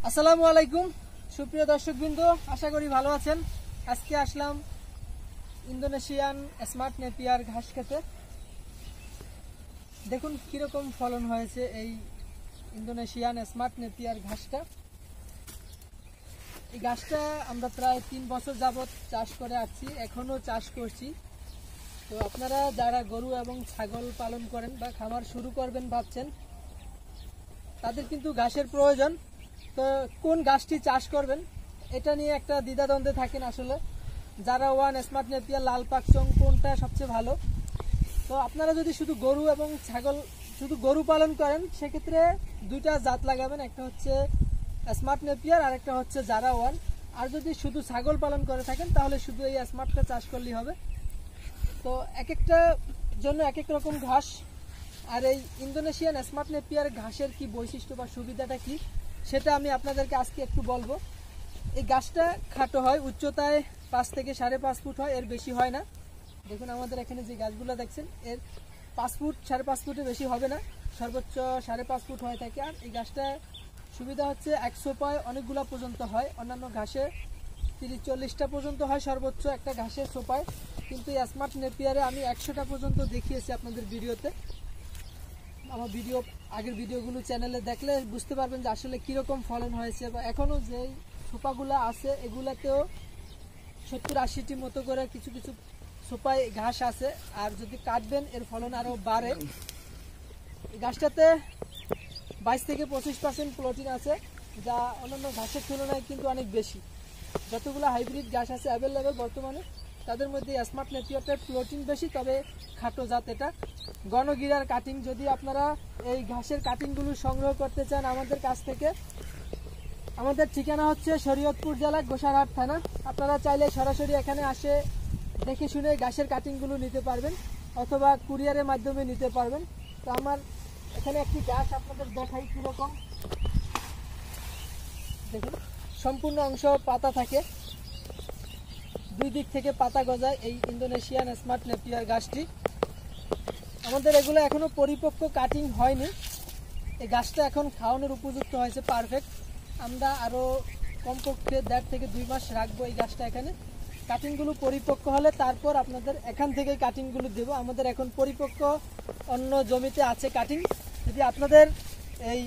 আসসালামু আলাইকুম সুপ্রিয় দর্শকবৃন্দ, আশা করি ভালো আছেন। আজকে আসলাম ইন্দোনেশিয়ান স্মার্ট নেপিয়ার ঘাস খেতে। দেখুন কিরকম ফলন হয়েছে এই ইন্দোনেশিয়ান স্মার্ট নেপিয়ার ঘাসটা। এই ঘাসটা আমরা প্রায় 3 বছর যাবত চাষ করে আসছি, এখনো চাষ করছি। তো আপনারা যারা গরু এবং ছাগল পালন করেন বা খামার শুরু করবেন ভাবছেন, তাদের কিন্তু ঘাসের প্রয়োজন। তো কোন ঘাসটি চাষ করবেন এটা নিয়ে একটা দ্বিধাদ্বন্দ্বে থাকেন আসলে। যারা ওয়ান স্মার্ট নেপিয়ার লাল পাকচং কোনটা সবচেয়ে ভালো। তো আপনারা যদি শুধু গরু এবং ছাগল শুধু গরু পালন করেন সেক্ষেত্রে দুইটা জাত লাগাবেন, একটা হচ্ছে স্মার্ট নেপিয়ার আর একটা হচ্ছে জারা ওয়ান। আর যদি শুধু ছাগল পালন করে থাকেন তাহলে শুধু এই স্মার্টটা চাষ করলেই হবে। তো এক একটা জন্য এক এক রকম ঘাস। আর এই ইন্দোনেশিয়ান স্মার্ট নেপিয়ার ঘাসের কি বৈশিষ্ট্য বা সুবিধাটা কি সেটা আমি আপনাদেরকে আজকে একটু বলবো। এই গাছটা খাটো হয়, উচ্চতায় 5 থেকে 5.5 ফুট হয়, এর বেশি হয় না। দেখুন আমাদের এখানে যে গাছগুলো দেখছেন এর 5 ফুট 5.5 ফুটের বেশি হবে না, সর্বোচ্চ 5.5 ফুট হয়ে থাকে। আর এই গাছটা সুবিধা হচ্ছে 100 পায় অনেকগুলো পর্যন্ত হয়, অন্যান্য ঘাসে 30-40টা পর্যন্ত হয় সর্বোচ্চ একটা ঘাসের সোপায়, কিন্তু এই স্মার্ট নেপিয়ারে আমি 100টা পর্যন্ত দেখিয়েছি আপনাদের ভিডিওতে। আমার আগের ভিডিওগুলো চ্যানেলে দেখলে বুঝতে পারবেন যে আসলে কীরকম ফলন হয়েছে। বা এখনও যেই সোপাগুলো আছে এগুলাতেও 70-80টি মতো করে কিছু কিছু সোপায় ঘাস আছে। আর যদি কাটবেন এর ফলন আরও বাড়ে। এই গাছটাতে 22 থেকে 25% প্রোটিন আছে, যা অন্যান্য ঘাসের তুলনায় কিন্তু অনেক বেশি। যতগুলো হাইব্রিড ঘাস আছে অ্যাভেলেবেল বর্তমানে তাদের মধ্যে স্মার্ট নেপিয়ারটার প্রোটিন বেশি, তবে খাটো জাত এটা। গণগিরার কাটিং, যদি আপনারা এই ঘাসের কাটিংগুলো সংগ্রহ করতে চান আমাদের কাছ থেকে, আমাদের ঠিকানা হচ্ছে শরীয়তপুর জেলা গোসারহাট থানা। আপনারা চাইলে সরাসরি এখানে আসে দেখে শুনে ঘাসের কাটিংগুলো নিতে পারবেন, অথবা কুরিয়ারের মাধ্যমে নিতে পারবেন। তো আমার এখানে একটি ঘাস আপনাদের দেখাই কীরকম। দেখুন সম্পূর্ণ অংশ পাতা থাকে, দুই দিক থেকে পাতা গজায় এই ইন্দোনেশিয়ান স্মার্ট নেপিয়ার ঘাসটি। আমাদের এগুলো এখনো পরিপক্ক কাটিং হয়নি, এই গাছটা এখন খাওয়ানোর উপযুক্ত হয়েছে পারফেক্ট। আমরা আরও কমপক্ষে 1.5 থেকে 2 মাস রাখবো এই গাছটা এখানে। কাটিংগুলো পরিপক্ক হলে তারপর আপনাদের এখান থেকে কাটিংগুলো দেবো। আমাদের এখন পরিপক্ক অন্য জমিতে আছে কাটিং। যদি আপনাদের এই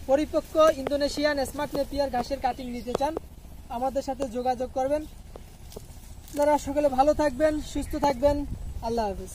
পরিপক্ক ইন্দোনেশিয়ান স্মার্ট নেপিয়ার ঘাসের কাটিং নিতে চান আমাদের সাথে যোগাযোগ করবেন। আপনারা সকলে ভালো থাকবেন, সুস্থ থাকবেন। আল্লাহ হাফেজ।